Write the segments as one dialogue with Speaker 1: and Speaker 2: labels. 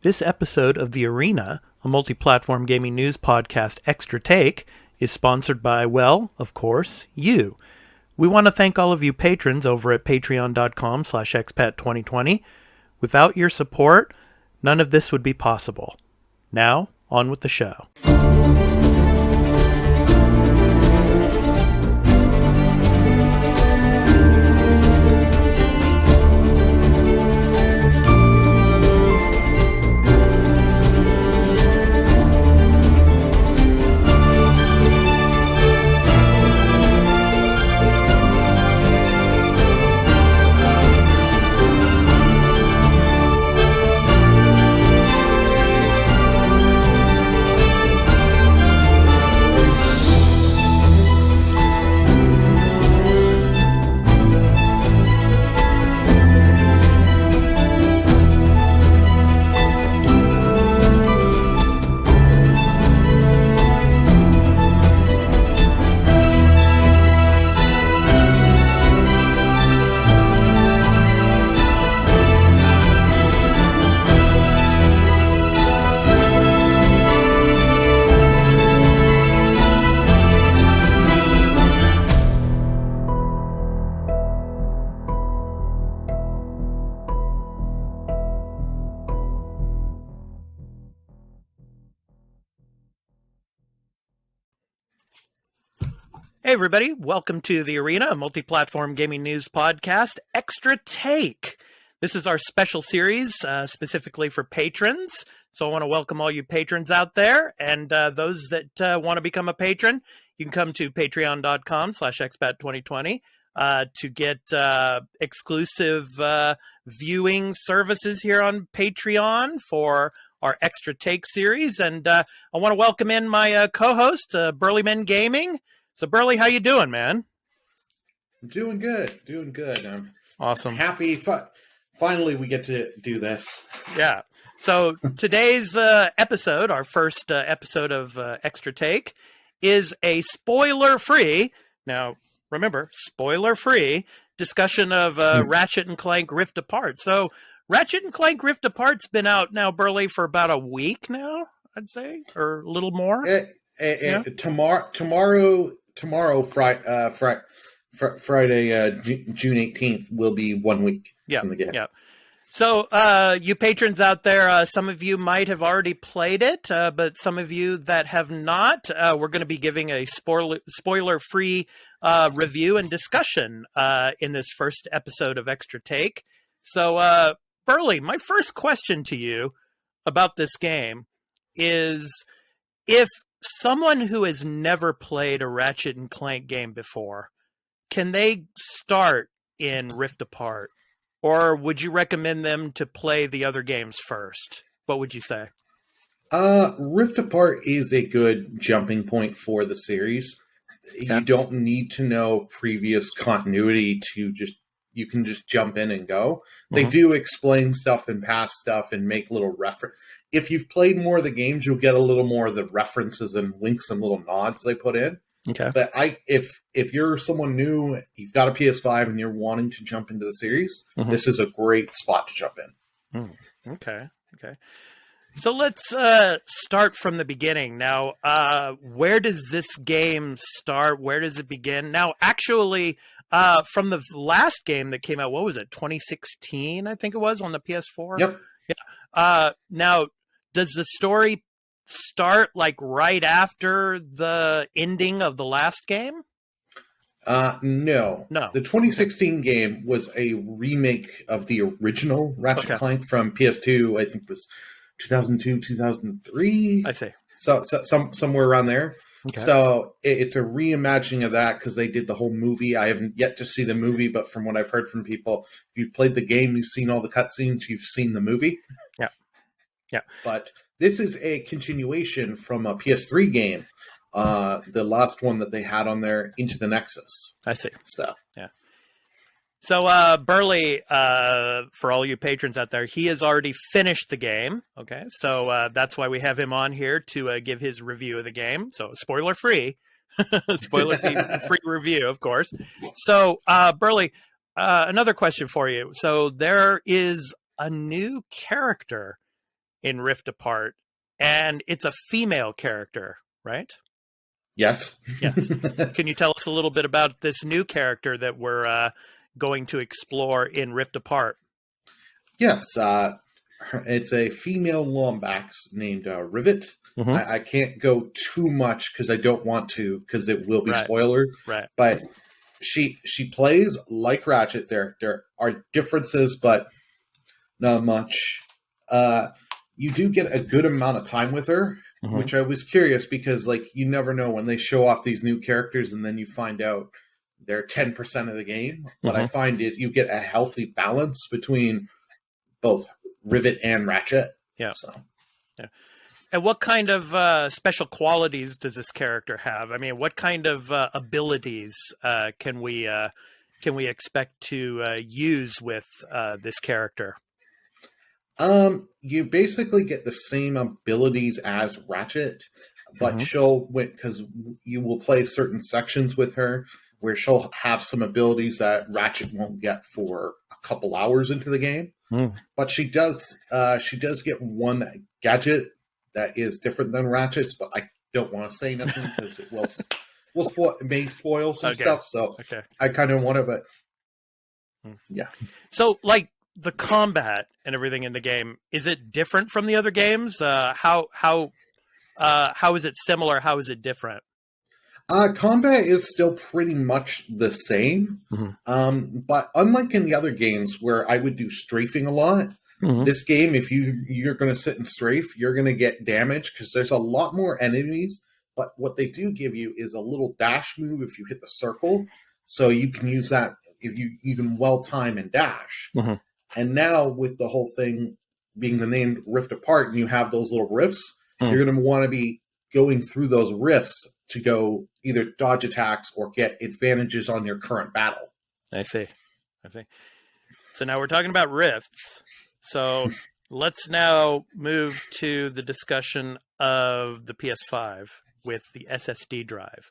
Speaker 1: This episode of The Arena, a multi-platform gaming news podcast extra take, is sponsored by, well, of course, you. We want to thank all of you patrons over at patreon.com/expat2020. Without your support, none of this would be possible. Now, on with the show. Hey everybody, welcome to The Arena, a multi-platform gaming news podcast, Extra Take. This is our special series specifically for patrons. So I want to welcome all you patrons out there, and those that want to become a patron, you can come to patreon.com/expat2020 to get exclusive viewing services here on Patreon for our Extra Take series. And I want to welcome in my co-host, Burlyman Gaming. So, Burley, how you doing, man?
Speaker 2: Doing good. I'm
Speaker 1: awesome.
Speaker 2: Happy. Finally, we get to do this.
Speaker 1: Yeah. So, today's episode, our first episode of Extra Take, is a spoiler-free, now, remember, spoiler-free discussion of Ratchet and Clank Rift Apart. So, Ratchet and Clank Rift Apart's been out now, Burley, for about a week now, I'd say, or a little more.
Speaker 2: Yeah? Tomorrow, Friday, June 18th, will be 1 week from the game. Yeah.
Speaker 1: So, you patrons out there, some of you might have already played it, but some of you that have not, we're going to be giving a spoiler-free review and discussion in this first episode of Extra Take. So, Burley, my first question to you about this game is, if someone who has never played a Ratchet and Clank game before, can they start in Rift Apart? Or would you recommend them to play the other games first? What would you say?
Speaker 2: Rift Apart is a good jumping point for the series. Okay. You don't need to know previous continuity you can just jump in and go. They do explain stuff and past stuff and make little reference. If you've played more of the games, you'll get a little more of the references and winks and little nods they put in.
Speaker 1: Okay.
Speaker 2: But if you're someone new, you've got a PS5 and you're wanting to jump into the series, this is a great spot to jump in.
Speaker 1: Okay. So let's start from the beginning. Now, where does this game start? Where does it begin? Now, actually, from the last game that came out, what was it, 2016, I think it was, on the PS4?
Speaker 2: Yep.
Speaker 1: Yeah. Now, does the story start like right after the ending of the last game?
Speaker 2: No. The 2016 game was a remake of the original Ratchet and Clank from PS2. I think it was 2002, 2003.
Speaker 1: I see.
Speaker 2: So somewhere around there. Okay. So it's a reimagining of that because they did the whole movie. I haven't yet to see the movie, but from what I've heard from people, if you've played the game, you've seen all the cutscenes, you've seen the movie.
Speaker 1: Yeah.
Speaker 2: But this is a continuation from a PS3 game, the last one that they had on there, Into the Nexus.
Speaker 1: I see.
Speaker 2: So,
Speaker 1: yeah. So, Burley, for all you patrons out there, he has already finished the game. Okay, so that's why we have him on here to give his review of the game. So, spoiler-free. Spoiler-free review, of course. So, Burley, another question for you. So, there is a new character in Rift Apart, and it's a female character, right?
Speaker 2: Yes.
Speaker 1: Yes. Can you tell us a little bit about this new character that we're going to explore in Rift Apart?
Speaker 2: Yes. It's a female Lombax named Rivet.
Speaker 1: Mm-hmm.
Speaker 2: I can't go too much because I don't want to, because it will be spoiler.
Speaker 1: Right.
Speaker 2: But she plays like Ratchet. There are differences, but not much. You do get a good amount of time with her, mm-hmm. which I was curious because, like, you never know when they show off these new characters and then you find out they're 10% of the game. But
Speaker 1: mm-hmm.
Speaker 2: I find you get a healthy balance between both Rivet and Ratchet.
Speaker 1: Yeah.
Speaker 2: So.
Speaker 1: Yeah. And what kind of special qualities does this character have? I mean, what kind of abilities can we expect to use with this character?
Speaker 2: You basically get the same abilities as Ratchet, but
Speaker 1: mm-hmm.
Speaker 2: because you will play certain sections with her where she'll have some abilities that Ratchet won't get for a couple hours into the game.
Speaker 1: Mm.
Speaker 2: But she does get one gadget that is different than Ratchet's, but I don't want to say nothing because it may spoil some stuff. So I kind of want to, but yeah.
Speaker 1: So, like, the combat and everything in the game, is it different from the other games? How is it similar? How is it different?
Speaker 2: Combat is still pretty much the same,
Speaker 1: mm-hmm.
Speaker 2: But unlike in the other games where I would do strafing a lot, mm-hmm. this game, if you're going to sit and strafe, you're going to get damage because there's a lot more enemies. But what they do give you is a little dash move if you hit the circle, so you can use that if you can well time and dash.
Speaker 1: Mm-hmm.
Speaker 2: And now with the whole thing being the name Rift Apart, and you have those little rifts,
Speaker 1: mm-hmm.
Speaker 2: you're going to want to be going through those rifts to go either dodge attacks or get advantages on your current battle.
Speaker 1: I see. So now we're talking about rifts. So let's now move to the discussion of the PS5 with the SSD drive.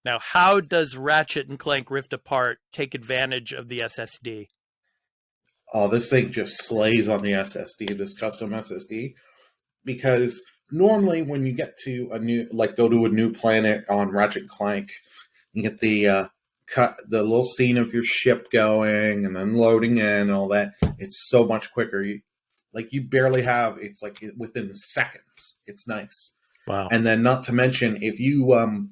Speaker 1: Now, how does Ratchet and Clank Rift Apart take advantage of the SSD?
Speaker 2: Oh, this thing just slays on the SSD, this custom SSD, because normally when you get to go to a new planet on Ratchet and Clank, you get the little scene of your ship going and then loading in and all that. It's so much quicker. You barely have, it's like within seconds. It's nice.
Speaker 1: Wow.
Speaker 2: And then not to mention, if you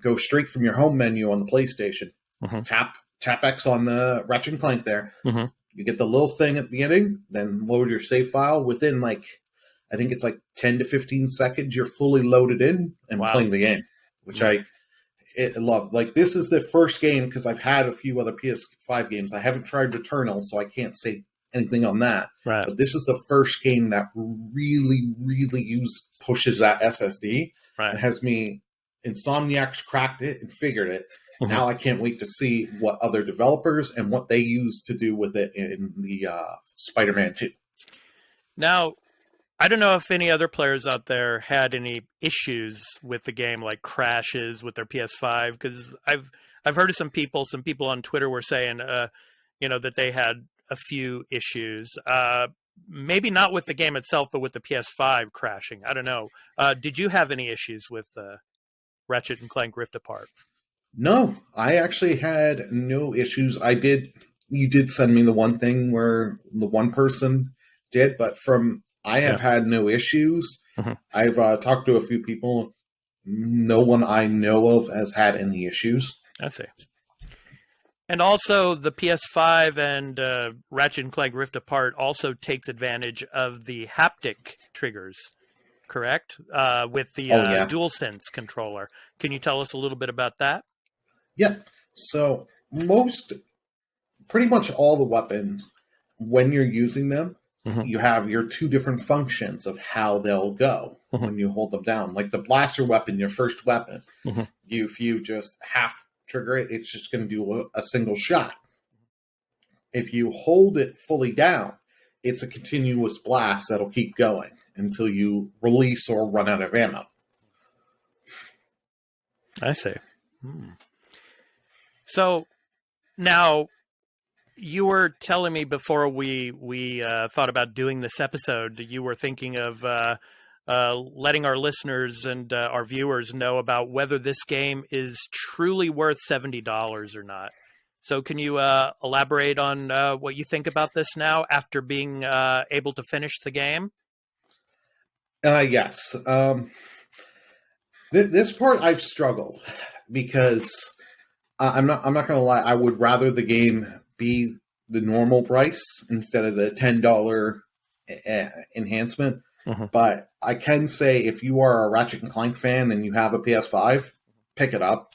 Speaker 2: go straight from your home menu on the PlayStation,
Speaker 1: mm-hmm.
Speaker 2: tap X on the Ratchet and Clank there,
Speaker 1: mm-hmm.
Speaker 2: you get the little thing at the beginning, then load your save file within I think it's 10 to 15 seconds, you're fully loaded in and playing the game, which I love. Like, this is the first game, because I've had a few other PS5 games. I haven't tried Returnal, so I can't say anything on that.
Speaker 1: Right.
Speaker 2: But this is the first game that really, really pushes that SSD.
Speaker 1: Right.
Speaker 2: And has me, Insomniac's cracked it and figured it.
Speaker 1: Mm-hmm.
Speaker 2: Now I can't wait to see what other developers and what they use to do with it in the Spider-Man 2.
Speaker 1: Now, I don't know if any other players out there had any issues with the game, like crashes with their PS5, because I've heard of some people on Twitter were saying, that they had a few issues. Maybe not with the game itself, but with the PS5 crashing. I don't know. Did you have any issues with Ratchet and Clank Rift Apart?
Speaker 2: No, I actually had no issues. You did send me the one thing where the one person did, but I have had no issues.
Speaker 1: Mm-hmm.
Speaker 2: I've talked to a few people. No one I know of has had any issues.
Speaker 1: I see. And also, the PS5 and Ratchet and Clank Rift Apart also takes advantage of the haptic triggers, correct? With the DualSense controller. Can you tell us a little bit about that?
Speaker 2: Yeah. So pretty much all the weapons, when you're using them,
Speaker 1: mm-hmm.
Speaker 2: you have your two different functions of how they'll go
Speaker 1: mm-hmm.
Speaker 2: when you hold them down. Like the blaster weapon, your first weapon,
Speaker 1: mm-hmm.
Speaker 2: if you just half trigger it, it's just going to do a single shot. If you hold it fully down, it's a continuous blast that'll keep going until you release or run out of ammo.
Speaker 1: I see. So now You were telling me before we thought about doing this episode, you were thinking of letting our listeners and our viewers know about whether this game is truly worth $70 or not. So can you elaborate on what you think about this now after being able to finish the game?
Speaker 2: Yes. This part I've struggled because I'm not going to lie. I would rather the game be the normal price instead of the $10 enhancement.
Speaker 1: Mm-hmm.
Speaker 2: But I can say if you are a Ratchet and Clank fan and you have a PS5, pick it up.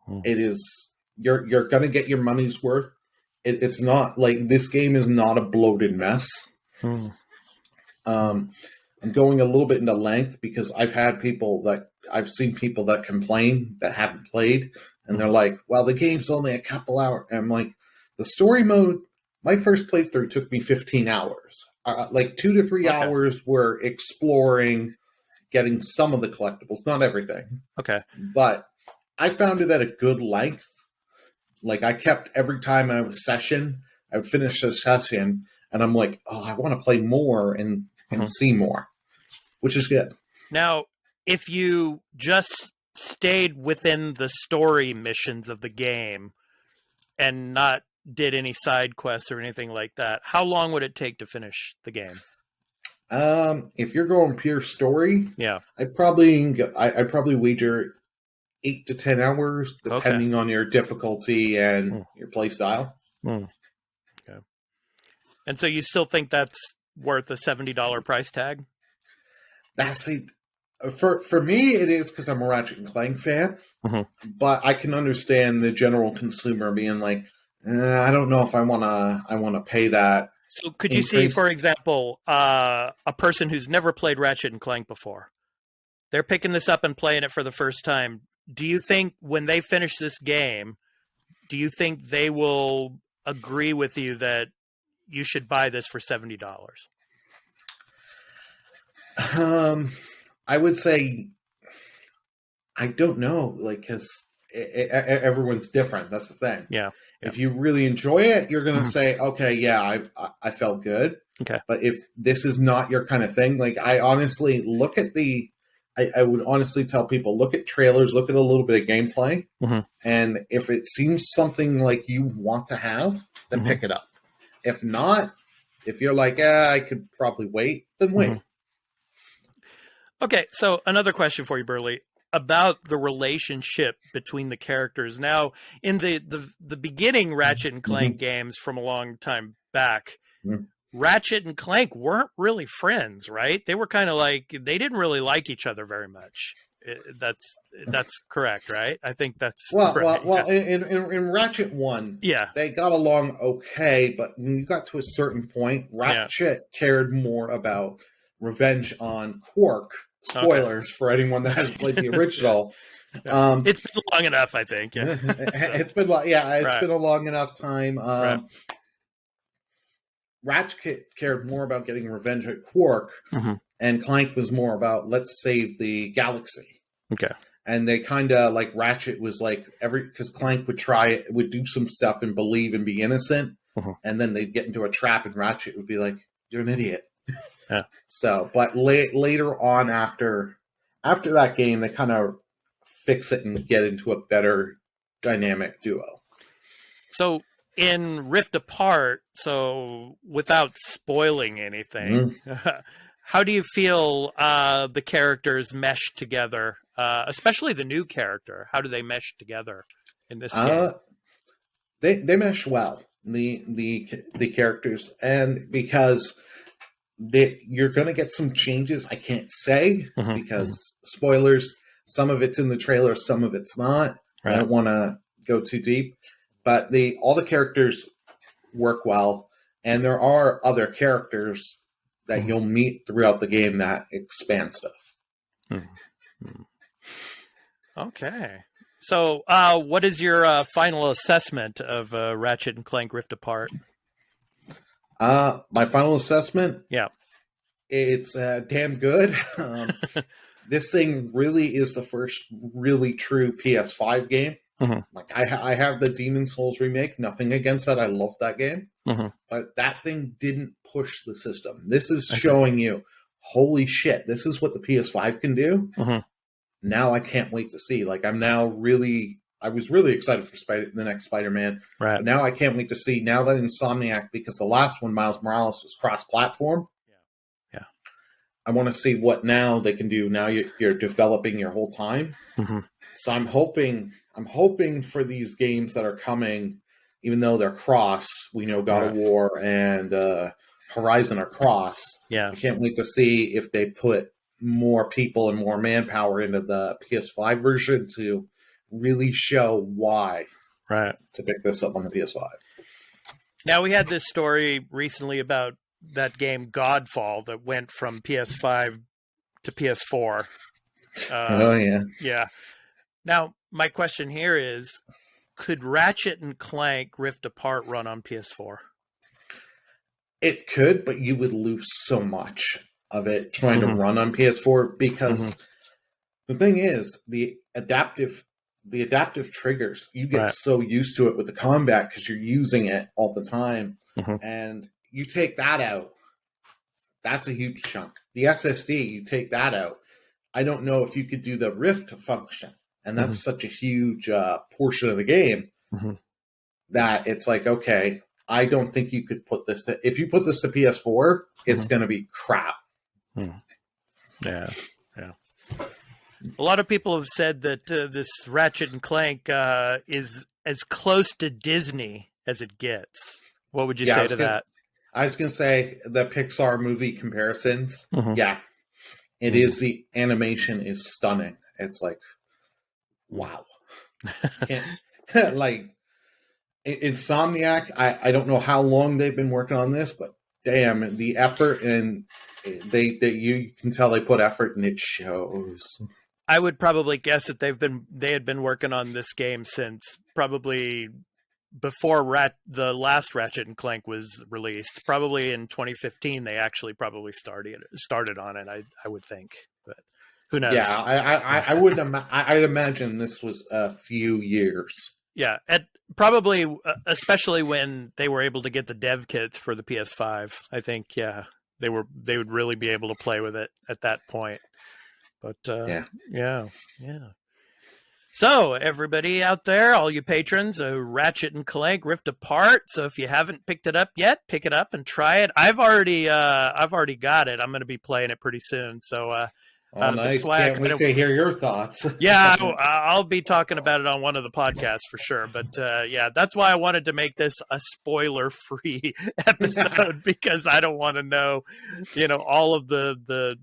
Speaker 1: Mm.
Speaker 2: It is you're going to get your money's worth. It's not like this game is not a bloated mess.
Speaker 1: Mm.
Speaker 2: I'm going a little bit into length because I've seen people that complain that haven't played, and they're like, well, the game's only a couple hours. And I'm like, the story mode, my first playthrough took me 15 hours. Like 2 to 3 hours were exploring, getting some of the collectibles, not everything.
Speaker 1: Okay.
Speaker 2: But I found it at a good length. Like I kept, every time I would finish a session, and I'm like, oh, I want to play more and see more, which is good.
Speaker 1: Now, if you just stayed within the story missions of the game and not did any side quests or anything like that, how long would it take to finish the game?
Speaker 2: If you're going pure story,
Speaker 1: yeah,
Speaker 2: I'd probably wager 8 to 10 hours, depending on your difficulty and your play style.
Speaker 1: Okay. And so you still think that's worth a $70 price tag?
Speaker 2: For me, it is because I'm a Ratchet and Clank fan, but I can understand the general consumer being like, I don't know if I want to pay that.
Speaker 1: So could you see, for example, a person who's never played Ratchet and Clank before, they're picking this up and playing it for the first time. Do you think when they finish this game, do you think they will agree with you that you should buy this for $70?
Speaker 2: I would say, I don't know, like, because everyone's different. That's the thing.
Speaker 1: Yeah.
Speaker 2: If you really enjoy it, you're going to say, okay, yeah, I felt good.
Speaker 1: Okay.
Speaker 2: But if this is not your kind of thing, like I honestly I would honestly tell people, look at trailers, look at a little bit of gameplay. And if it seems something like you want to have, then pick it up. If not, if you're like, I could probably wait, then wait.
Speaker 1: Okay. So another question for you, Burley, about the relationship between the characters. Now, in the beginning Ratchet and Clank games from a long time back, Ratchet and Clank weren't really friends, right? They were kind of like, they didn't really like each other very much. That's correct, right? I think that's correct.
Speaker 2: Well. In Ratchet 1, they got along okay, but when you got to a certain point, Ratchet cared more about revenge on Quark. Spoilers for anyone that hasn't played the original.
Speaker 1: It's been long enough, I think. Yeah.
Speaker 2: It's been been a long enough time. Ratchet cared more about getting revenge at Quark, and Clank was more about let's save the galaxy.
Speaker 1: Okay.
Speaker 2: And they kind of like Ratchet was like because Clank would do some stuff and believe and be innocent, and then they'd get into a trap, and Ratchet would be like, "You're an idiot."
Speaker 1: Yeah.
Speaker 2: So, but later on, after that game, they kind of fix it and get into a better dynamic duo.
Speaker 1: So in Rift Apart, so without spoiling anything, how do you feel the characters mesh together, especially the new character? How do they mesh together in this game?
Speaker 2: They mesh well, the characters, and because you're going to get some changes. I can't say because spoilers. Some of it's in the trailer, some of it's not. Right. I don't want to go too deep, but all the characters work well, and there are other characters that you'll meet throughout the game that expand stuff.
Speaker 1: Okay, so what is your final assessment of Ratchet and Clank Rift Apart?
Speaker 2: My final assessment?
Speaker 1: Yeah.
Speaker 2: It's damn good. This thing really is the first really true PS5 game. Like I have the Demon Souls remake. Nothing against that. I love that game. But that thing didn't push the system. This is showing you, holy shit, this is what the PS5 can do. Now I can't wait to see. Like I was really excited for the next Spider-Man.
Speaker 1: Right.
Speaker 2: But now I can't wait to see, now that Insomniac, because the last one, Miles Morales, was cross-platform.
Speaker 1: Yeah.
Speaker 2: I want to see what now they can do. Now you're developing your whole time. So I'm hoping for these games that are coming, even though they're cross. We know God of War and Horizon are cross.
Speaker 1: Yeah.
Speaker 2: I can't wait to see if they put more people and more manpower into the PS5 version to really show why to pick this up on the PS5.
Speaker 1: Now, we had this story recently about that game Godfall that went from PS5 to PS4.
Speaker 2: Oh, yeah.
Speaker 1: Yeah. Now, my question here is, could Ratchet and Clank Rift Apart run on PS4?
Speaker 2: It could, but you would lose so much of it trying to run on PS4 because the thing is, the adaptive triggers, you get so used to it with the combat because you're using it all the time. And you take that out, that's a huge chunk. The SSD, you take that out. I don't know if you could do the Rift function. And that's such a huge portion of the game that it's like, okay, I don't think you could put this to... If you put this to PS4, it's going to be crap.
Speaker 1: Yeah. A lot of people have said that this Ratchet and Clank is as close to Disney as it gets. What would you say to that?
Speaker 2: I was going to say the Pixar movie comparisons. Yeah. It is, the animation is stunning. It's like, wow. Like, Insomniac, I don't know how long they've been working on this, but damn, the effort, and you can tell they put effort and it shows.
Speaker 1: I would probably guess that they had been working on this game since probably before the last Ratchet and Clank was released. Probably in 2015, they actually probably started on it. I would think, but who knows?
Speaker 2: Yeah, I'd imagine this was a few years.
Speaker 1: Yeah, probably, especially when they were able to get the dev kits for the PS5. I think, they would really be able to play with it at that point. But yeah. So everybody out there, all you patrons, Ratchet and Clank Rift Apart. So if you haven't picked it up yet, pick it up and try it. I've already got it. I'm going to be playing it pretty soon. So
Speaker 2: nice. Can't wait to hear your thoughts.
Speaker 1: Yeah, I'll be talking about it on one of the podcasts for sure. But that's why I wanted to make this a spoiler-free episode because I don't want to know, all of the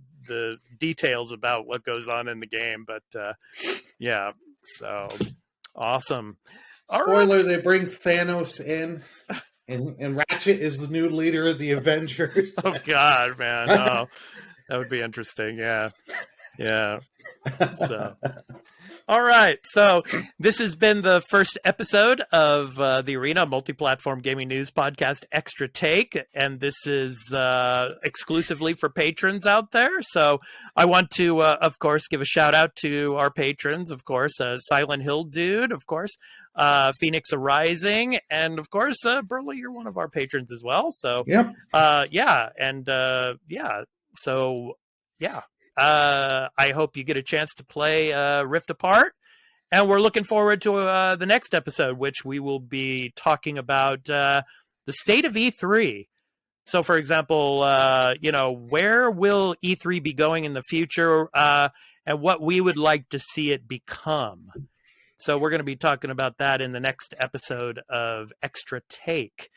Speaker 1: details about what goes on in the game. But so awesome.
Speaker 2: Spoiler: They bring Thanos in, and Ratchet is the new leader of the Avengers.
Speaker 1: Oh God, man! Oh, that would be interesting. Yeah. So, all right. So this has been the first episode of the Arena Multiplatform Gaming News Podcast Extra Take, and this is exclusively for patrons out there. So I want to, of course, give a shout out to our patrons, of course, Silent Hill Dude, of course, Phoenix Arising, and of course, Burley, you're one of our patrons as well. So,
Speaker 2: yep.
Speaker 1: I hope you get a chance to play Rift Apart, and we're looking forward to the next episode, which we will be talking about the state of E3. So, for example, where will E3 be going in the future, and what we would like to see it become. So we're going to be talking about that in the next episode of Extra Take.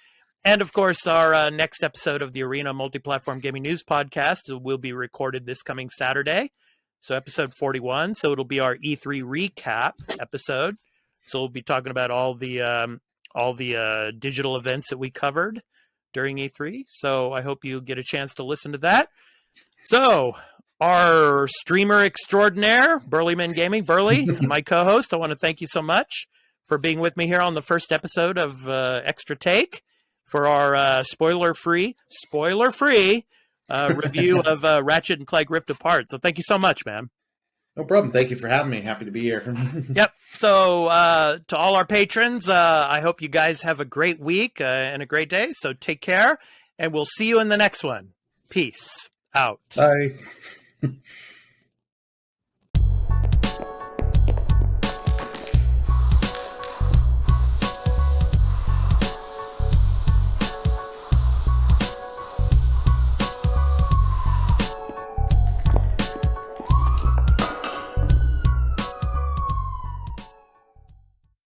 Speaker 1: And, of course, our next episode of the Arena Multiplatform Gaming News Podcast will be recorded this coming Saturday. So episode 41. So it'll be our E3 recap episode. So we'll be talking about all the digital events that we covered during E3. So I hope you get a chance to listen to that. So our streamer extraordinaire, Burleyman Gaming, Burley, my co-host, I want to thank you so much for being with me here on the first episode of Extra Take, for our spoiler-free review of Ratchet and Clank Rift Apart. So thank you so much, man.
Speaker 2: No problem. Thank you for having me. Happy to be here.
Speaker 1: Yep. So to all our patrons, I hope you guys have a great week and a great day. So take care, and we'll see you in the next one. Peace out.
Speaker 2: Bye.